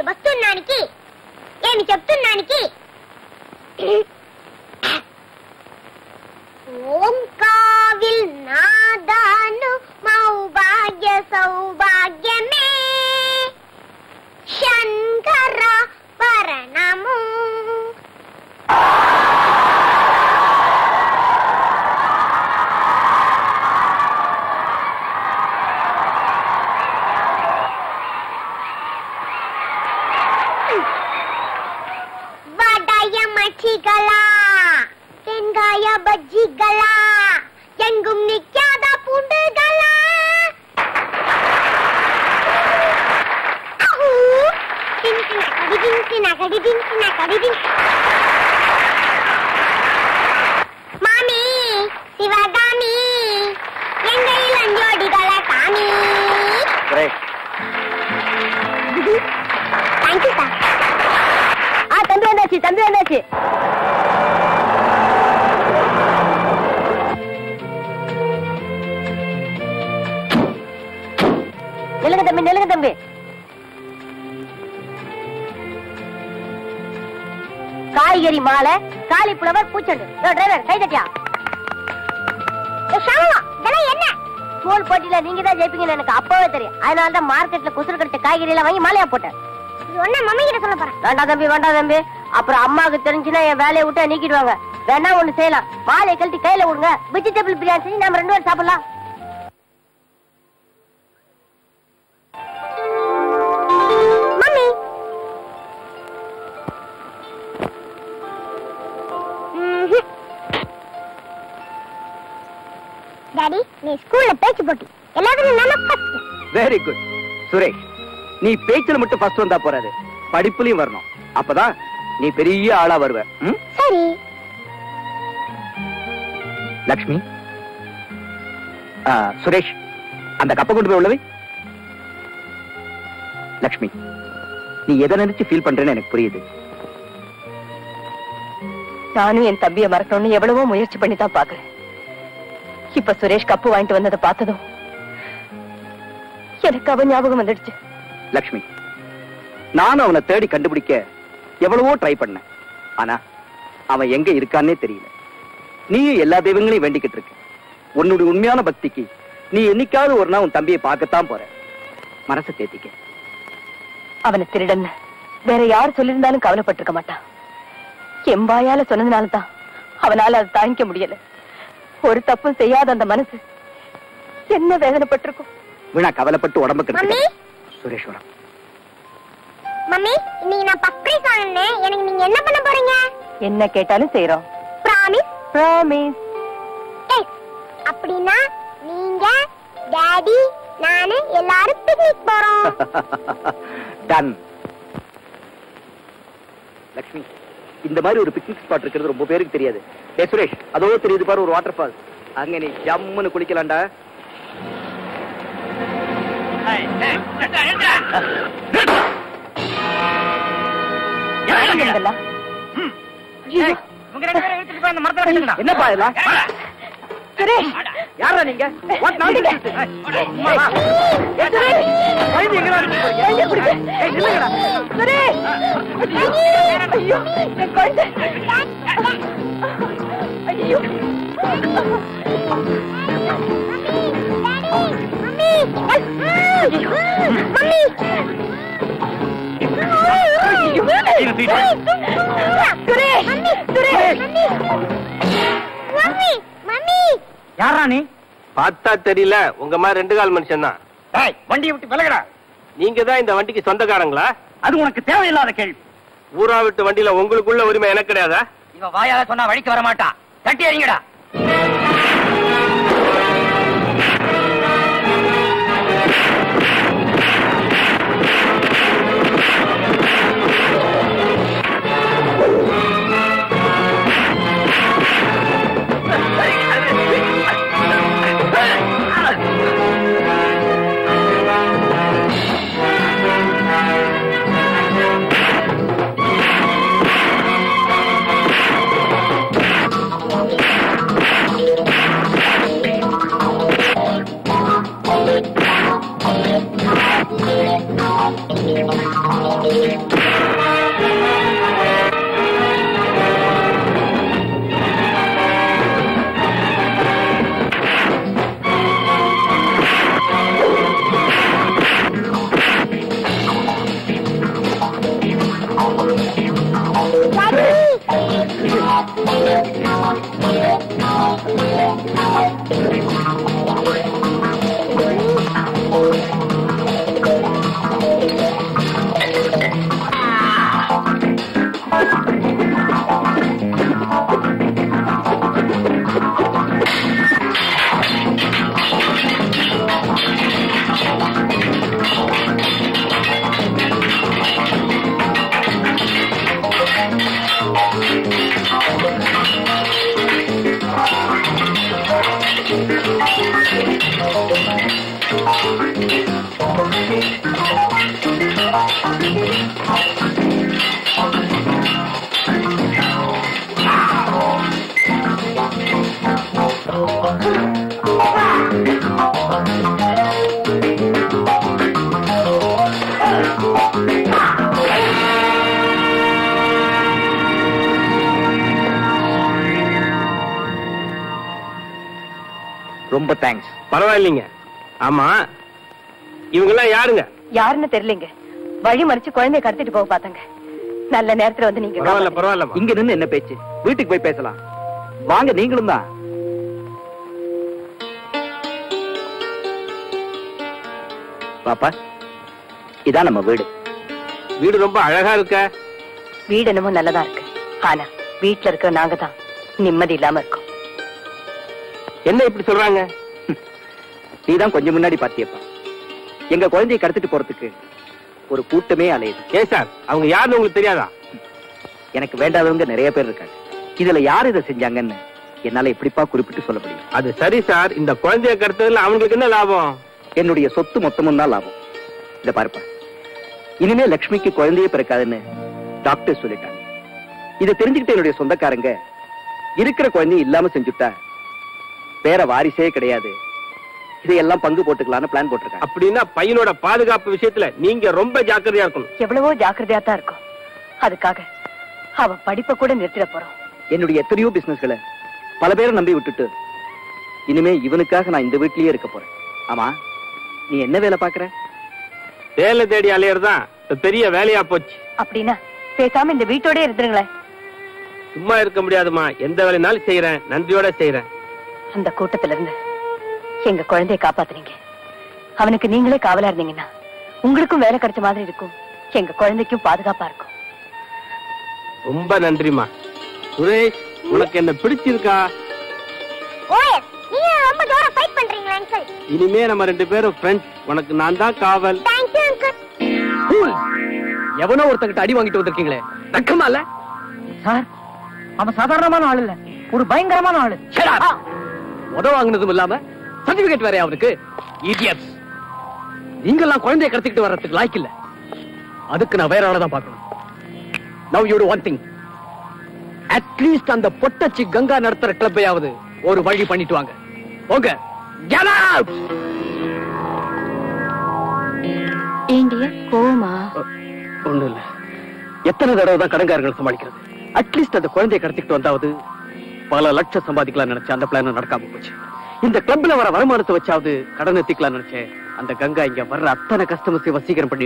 వస్తున్నానికి ఏమి చెప్తున్నానికి ఓంకావిల్ నాదాను మౌభాగ్య సౌభాగ్యమే శంకర పరణము வடய மச்சிகளா வெங்காய பஜ்ஜிகளா எங்கும் நிக்காத பூண்டுகளா மாமி சிவகாமி எங்கள் இளஞ்சோடிகள காமி தேங்க்யூ சார். தம்பி வந்தாச்சு தம்பி வந்தாச்சு. நிலுங்க தம்பி நிலுங்க தம்பி. காய்கறி மாலை காலிஃப்ளவர் பூச்செண்டு. டிரைவர் கை தட்டியா? என்ன ஸ்கூல் போட்டியில நீங்க தான் ஜெயிப்பீங்கன்னு எனக்கு அப்பவே தெரியும். அதனாலதான் மார்க்கெட்ல குசுறு கடிச்ச காய்கறி எல்லாம் வாங்கி மாலையா போட்டேன். வேண்டாம் தம்பி வேண்டாம் தம்பி. அப்புறம் அம்மாவுக்கு தெரிஞ்சுன்னா என் வேலையை விட்டு நீக்கிடுவாங்க. வேணா ஒண்ணு செய்யலாம், மாலையை கழட்டி கையில விடுங்க, வெஜிடபிள் பிரியாணி செஞ்சு நம்ம 2 பேரும் சாப்பிடலாம். மம்மி டாடி நீ ஸ்கூல்ல பேச்சு போட்டி எல்லாத்துலயும் நான் ஃபர்ஸ்ட். Very good Suresh. நீ பேச்சுல மட்டும் ஃபர்ஸ்ட் வந்தா போறாது, படிப்புலயும் வரணும். அப்பதான் நீ பெரிய ஆளா வருவ. சரி லக்ஷ்மி. சுரேஷ் அந்த கப்பை கொண்டு போய் உள்ளவை. லக்ஷ்மி நீ எதை நினைச்சு ஃபீல் பண்றேன்னு எனக்கு புரியுது. நானும் என் தம்பியை மறக்கணும்னு எவ்வளவோ முயற்சி பண்ணி தான் பாக்குறேன். இப்ப சுரேஷ் கப்பு வாங்கிட்டு வந்ததை பார்த்ததும் எனக்கு அவன் ஞாபகம் வந்துடுச்சு. லக்ஷ்மி நானும் அவனை தேடி கண்டுபிடிக்க எவ்வளவோ ட்ரை பண்ணேன். ஆனா அவன் எங்க இருக்கான்னே தெரியல. நீயும் எல்லா தெய்வங்களையும் வேண்டிக்கிட்டு இருக்க. உன்னுடைய உண்மையான பக்திக்கு நீ என்னைக்காவது ஒரு நாள் உன் தம்பியை பார்க்கத்தான் போற. மனசை தேத்திக்க. அவனை திருடன் வேற யார் சொல்லியிருந்தாலும் கவலைப்பட்டிருக்க மாட்டான். எம்பாயால சொன்னதுனாலதான் அவனால அதை தாங்கிக்க முடியல. ஒரு தப்பும் செய்யாத அந்த மனசு என்ன வேதனைப்பட்டிருக்கும். வீணா கவலைப்பட்டு உடம்பு கெடுத்து. சுரேஸ்வரம் மம்மி இன்னைக்கு நான் ஃபர்ஸ்ட் பிரைஸ் வாங்குனேன். எனக்கு நீங்க என்ன பண்ண போறீங்க? என்ன கேட்டாலும் செய்றோம். பிராமிஸ்? பிராமிஸ். அப்படினா நீங்க டாடி நானு எல்லாரும் பிக்னிக் போறோம். டன். லக்ஷ்மி இந்த மாதிரி ஒரு பிக்னிக் ஸ்பாட் இருக்கிறது ரொம்ப பேருக்கு தெரியாது. டேய் சுரேஷ் அதோ தெரியுது பாரு ஒரு வாட்டர் ஃபால். அங்க நீ ஜம்முன்னு குளிக்கலாம்டா. என்னப்பா இதெல்லாம்? யாரா நீங்க? யாரா நீ? பார்த்தா தெரியல, உங்க மாதிரி 2 கால் மனுஷன் தான். வண்டியை விட்டு விலகடா. நீங்க தான் இந்த வண்டிக்கு சொந்தக்காரங்களா? அது உனக்கு தேவையில்லாத கேள்வி. ஊரா விட்டு வண்டியில உங்களுக்குள்ள உரிமை எனக்கு கிடையாதா? இவ வாயால சொன்னா வழிக்கு வர மாட்டா. தட்டி அறிங்கடா. ரொம்ப தேங்க்ஸ். பரவாயில்லைங்க. ஆமா, இவங்கெல்லாம் யாருங்க? யாருன்னு தெரியலங்க. வழி மறிச்சு குழந்தைய கடத்திட்டு போக பார்த்தாங்க. நல்ல நேரத்துல வந்து நீங்க. பரவாயில்ல பரவாயில்ல. இங்க நின்னு என்ன பேச்சு? வீட்டுக்கு போய் பேசலாம் வாங்க. நீங்களும் தான். பாப்பா, இதான் நம்ம வீடு. வீடு ரொம்ப அழகா இருக்க. வீடு என்னமோ நல்லதா இருக்கு. ஆனா வீட்டுல இருக்க நாங்க தான் நிம்மதி இல்லாம இருக்கோம். என்ன இப்படி சொல்றாங்க? நீதான் கொஞ்சம் முன்னாடி பாத்தியப்பா, எங்க குழந்தையை கடத்திட்டு போறதுக்கு ஒரு கூட்டமே அலையுது. ஏன் சார், அவங்க யாருன்னு உங்களுக்கு தெரியாதா? எனக்கு வேண்டாதவங்க நிறைய பேர் இருக்காங்க. இதுல யார் இதை செஞ்சாங்கன்னு என்னால எப்படிப்பா குறிப்பிட்டு சொல்ல முடியும்? அது சரி சார், இந்த குழந்தைய கடத்ததுல அவங்களுக்கு என்ன லாபம்? என்னுடைய சொத்து மொத்தமும் தான் லாபம். இத பாருப்பா, இனிமே லட்சுமிக்கு குழந்தையே பிறக்காதுன்னு டாக்டர் சொல்லிட்டாங்க. இதை தெரிஞ்சுக்கிட்டு என்னுடைய சொந்தக்காரங்க இருக்கிற குழந்தையும் இல்லாம செஞ்சுட்டா வேற வாரிசே கிடையாது, இதையெல்லாம் பங்கு போட்டுக்கலாம்னு பிளான் போட்டிருக்காங்க. அப்படின்னா பையனோட பாதுகாப்பு விஷயத்துல நீங்க ரொம்ப ஜாக்கிரதையா இருக்கணும். எவ்வளவோ ஜாக்கிரதையா தான் இருக்கும். அதுக்காக அவ படிப்பை கூட நிறுத்திட போறோம். என்னுடைய எத்தனையோ பிசினஸ்களை பல பேரை நம்பி விட்டுட்டு இனிமே இவனுக்காக நான் இந்த வீட்லயே இருக்க போறேன். ஆமா, நீ என்ன வேலை பாக்குற? வேலை தேடி அலையறதான் பெரிய வேலையா போச்சு. அப்படின்னா பேசாம இந்த வீட்டோட இருந்துருங்களேன். சும்மா இருக்க முடியாதுமா, எந்த வேலைனாலும் செய்யறேன், நன்றியோட செய்யறேன். அந்த கூட்டத்துல இருந்து எங்க குழந்தைய காப்பாத்துறீங்க. அவனுக்கு நீங்களே காவலா இருந்தீங்கன்னா உங்களுக்கும் வேலை கிடைச்ச மாதிரி இருக்கும், எங்க குழந்தைக்கும் பாதுகாப்பா இருக்கும். ரொம்ப நன்றிமா. சுரேஷ், உனக்கு என்ன பிடிச்சிருக்கா? ஓஎஸ், நீங்க ரொம்ப ஜோரா ஃபைட் பண்றீங்களா அங்கிள்? இனிமே நம்ம ரெண்டு பேரும் ஃப்ரெண்ட்ஸ். உனக்கு நான் தான் காவல். Thank you uncle. எவனோ ஒருத்தங்கிட்ட அடி வாங்கிட்டு வந்திருக்கீங்களே, வெக்கமா இல்ல? சார், அவன் சாதாரணமான ஆள் இல்ல, ஒரு பயங்கரமான ஆளு. உதவ வாங்கினதும் இல்லாம சர்டிபிகேட் வேற அவனுக்கு. இடியட்ஸ், நீங்கெல்லாம் குழந்தைய கடத்திக்கிட்டு வர்றதுக்கு லாய்க்கு இல்ல. அதுக்கு நான் வேற ஆளதான் பார்க்கணும். Now you to one thing. At least அந்த பொட்டச்சி கங்கா நடத்துற கிளப்பையாவது ஒரு வழி பண்ணிட்டு வாங்க. போங்க. Get out! ஏண்டிய கோமா? ஒண்ணும் இல்ல. எத்தனை தடவை தான் கடன்காரர்கள் சமாளிக்கிறது? அட்லீஸ்ட் அந்த குழந்தையை கடத்திக்கிட்டு வந்தாவது பல லட்சம் சம்பாதிக்கலாம் நினைச்சேன். அந்த பிளான் நடக்காம போச்சு. இந்த கிளப்ல வர வருமானத்தை வச்சாவது கடன் எத்திக்கலாம் நினைச்சேன். அந்த கங்கா இங்க வர்ற அத்தனை கஸ்டமர்ஸை வசீகரம் பண்ணி